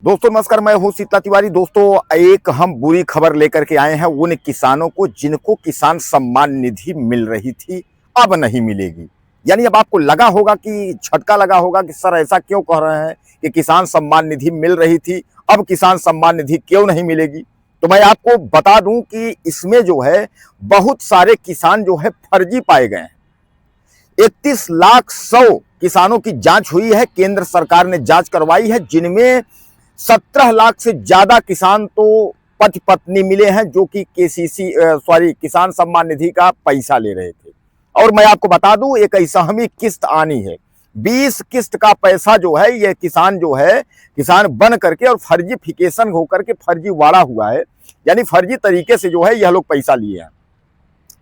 दोस्तों नमस्कार, मैं हूं शीतला तिवारी। दोस्तों एक हम बुरी खबर लेकर के आए हैं उन किसानों को जिनको किसान सम्मान निधि मिल रही थी, अब नहीं मिलेगी। यानी अब आपको लगा होगा कि झटका लगा होगा कि सर ऐसा क्यों कह रहे हैं कि किसान सम्मान निधि मिल रही थी, अब किसान सम्मान निधि क्यों नहीं मिलेगी। तो मैं आपको बता दूं कि इसमें जो है बहुत सारे किसान जो है फर्जी पाए गए हैं। 31,100 किसानों की जांच हुई है, केंद्र सरकार ने जांच करवाई है, जिनमें 17 लाख से ज्यादा किसान तो पति पत्नी मिले हैं जो कि किसान सम्मान निधि का पैसा ले रहे थे। और मैं आपको बता दूं एक ऐसा किस्त आनी है, 20 किस्त का पैसा जो है ये किसान जो है किसान बन करके और फर्जीफिकेशन होकर के फर्जीवाड़ा हुआ है, यानी फर्जी तरीके से जो है यह लोग पैसा लिए हैं।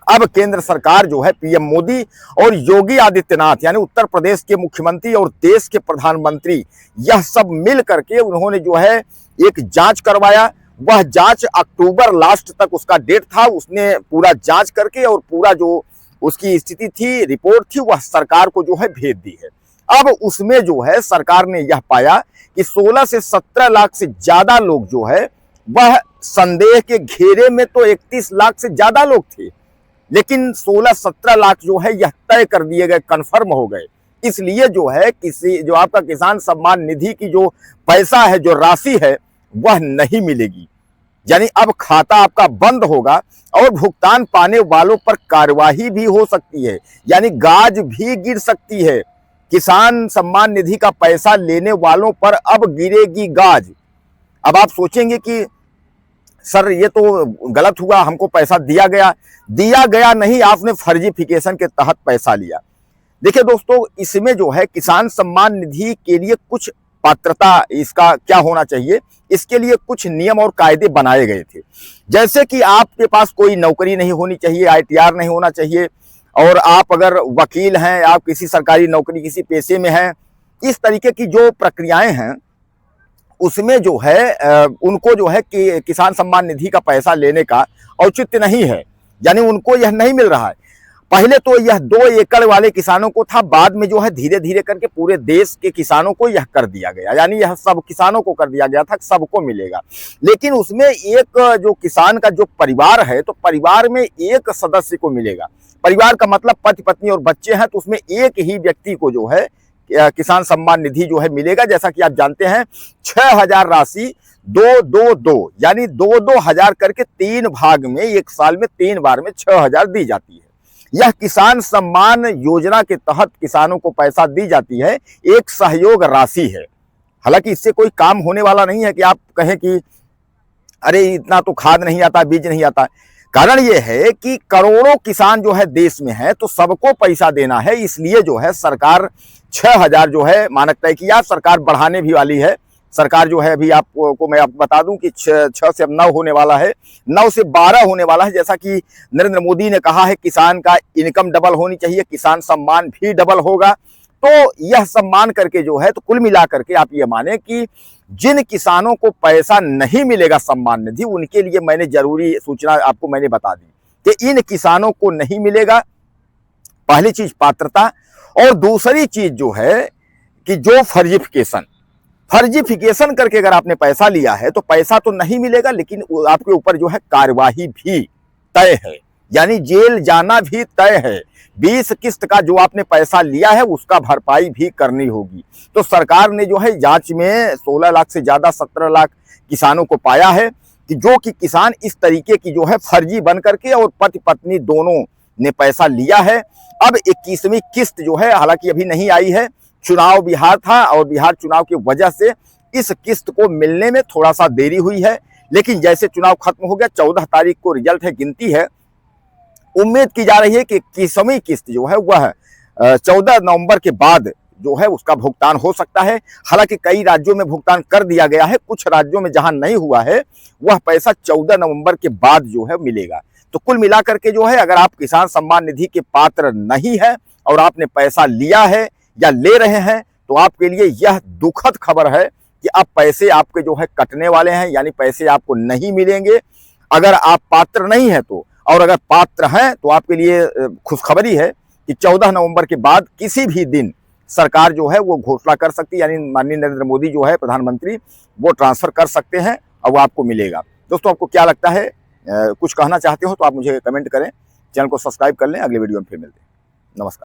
अब केंद्र सरकार जो है पीएम मोदी और योगी आदित्यनाथ यानी उत्तर प्रदेश के मुख्यमंत्री और देश के प्रधानमंत्री, यह सब मिल करके उन्होंने जो है एक जांच करवाया। वह जांच अक्टूबर लास्ट तक उसका डेट था, उसने पूरा जांच करके और पूरा जो उसकी स्थिति थी, रिपोर्ट थी, वह सरकार को जो है भेज दी है। अब उसमें जो है सरकार ने यह पाया कि 16 से 17 लाख से ज्यादा लोग जो है वह संदेह के घेरे में, तो 31 लाख से ज्यादा लोग थे, लेकिन 16-17 लाख जो है यह तय कर दिए गए, कन्फर्म हो गए। इसलिए जो है जो आपका किसान सम्मान निधि की जो पैसा है, जो राशि है, वह नहीं मिलेगी। यानी अब खाता आपका बंद होगा और भुगतान पाने वालों पर कार्यवाही भी हो सकती है, यानी गाज भी गिर सकती है। किसान सम्मान निधि का पैसा लेने वालों पर अब गिरेगी गाज। अब आप सोचेंगे कि सर ये तो गलत हुआ, हमको पैसा दिया गया नहीं, आपने फर्जीफिकेशन के तहत पैसा लिया। देखिए दोस्तों, इसमें जो है किसान सम्मान निधि के लिए कुछ पात्रता, इसका क्या होना चाहिए, इसके लिए कुछ नियम और कायदे बनाए गए थे। जैसे कि आपके पास कोई नौकरी नहीं होनी चाहिए, आईटीआर नहीं होना चाहिए, और आप अगर वकील हैं, आप किसी सरकारी नौकरी किसी पेशे में हैं, इस तरीके की जो प्रक्रियाएं हैं उसमें जो है उनको जो है कि किसान सम्मान निधि का पैसा लेने का औचित्य नहीं है, यानी उनको यह नहीं मिल रहा है। पहले तो यह 2 एकड़ वाले किसानों को था, बाद में जो है धीरे धीरे करके पूरे देश के किसानों को यह कर दिया गया, यानी यह सब किसानों को कर दिया गया था, सबको मिलेगा। लेकिन उसमें एक जो किसान का जो परिवार है, तो परिवार में एक सदस्य को मिलेगा। परिवार का मतलब पति पत्नी और बच्चे हैं, तो उसमें एक ही व्यक्ति को जो है किसान सम्मान निधि जो है मिलेगा। जैसा कि आप जानते हैं 6,000 राशि 2-2-2 यानी 2-2 हजार करके 3 भाग में, एक साल में 3 बार में 6,000 दी जाती है। यह किसान सम्मान योजना के तहत किसानों को पैसा दी जाती है, एक सहयोग राशि है। हालांकि इससे कोई काम होने वाला नहीं है कि आप कहें कि अरे इतना तो खाद नहीं आता, बीज नहीं आता। कारण यह है कि करोड़ों किसान जो है देश में है, तो सबको पैसा देना है, इसलिए जो है सरकार 6,000 जो है मानक तय किया। सरकार बढ़ाने भी वाली है। सरकार जो है अभी आपको मैं आपको बता दूं कि 6 से अब 9 होने वाला है, 9 से 12 होने वाला है। जैसा कि नरेंद्र मोदी ने कहा है किसान का इनकम डबल होनी चाहिए, किसान सम्मान भी डबल होगा। तो यह सम्मान करके जो है, तो कुल मिला करके आप ये माने कि जिन किसानों को पैसा नहीं मिलेगा सम्मान निधि, उनके लिए मैंने जरूरी सूचना आपको मैंने बता दी कि इन किसानों को नहीं मिलेगा। पहली चीज पात्रता, और दूसरी चीज जो है कि जो फर्जीफिकेशन करके अगर आपने पैसा लिया है तो पैसा तो नहीं मिलेगा, लेकिन आपके ऊपर जो है कार्यवाही भी तय है, यानी जेल जाना भी तय है। 20 किस्त का जो आपने पैसा लिया है उसका भरपाई भी करनी होगी। तो सरकार ने जो है जांच में 16 लाख से ज्यादा 17 लाख किसानों को पाया है कि जो कि किसान इस तरीके की जो है फर्जी बन करके और पति पत्नी दोनों ने पैसा लिया है। अब 21वीं किस्त जो है हालांकि अभी नहीं आई है, चुनाव बिहार था और बिहार चुनाव की वजह से इस किस्त को मिलने में थोड़ा सा देरी हुई है। लेकिन जैसे चुनाव खत्म हो गया, 14 तारीख को रिजल्ट है, गिनती है, उम्मीद की जा रही है कि 21वीं किस्त जो है वह 14 नवंबर के बाद जो है उसका भुगतान हो सकता है। हालांकि कई राज्यों में भुगतान कर दिया गया है, कुछ राज्यों में जहां नहीं हुआ है वह पैसा 14 नवंबर के बाद जो है मिलेगा। तो कुल मिलाकर के जो है अगर आप किसान सम्मान निधि के पात्र नहीं है और आपने पैसा लिया है या ले रहे हैं, तो आपके लिए यह दुखद खबर है कि अब पैसे आपके जो है कटने वाले हैं, यानी पैसे आपको नहीं मिलेंगे अगर आप पात्र नहीं है तो। और अगर पात्र हैं तो आपके लिए खुशखबरी है कि 14 नवंबर के बाद किसी भी दिन सरकार जो है वो घोषणा कर सकती है, यानी माननीय नरेंद्र मोदी जो है प्रधानमंत्री, वो ट्रांसफर कर सकते हैं और वो आपको मिलेगा। दोस्तों, आपको क्या लगता है? कुछ कहना चाहते हो तो आप मुझे कमेंट करें, चैनल को सब्सक्राइब कर लें। अगले वीडियो में फिर मिलते हैं। नमस्कार।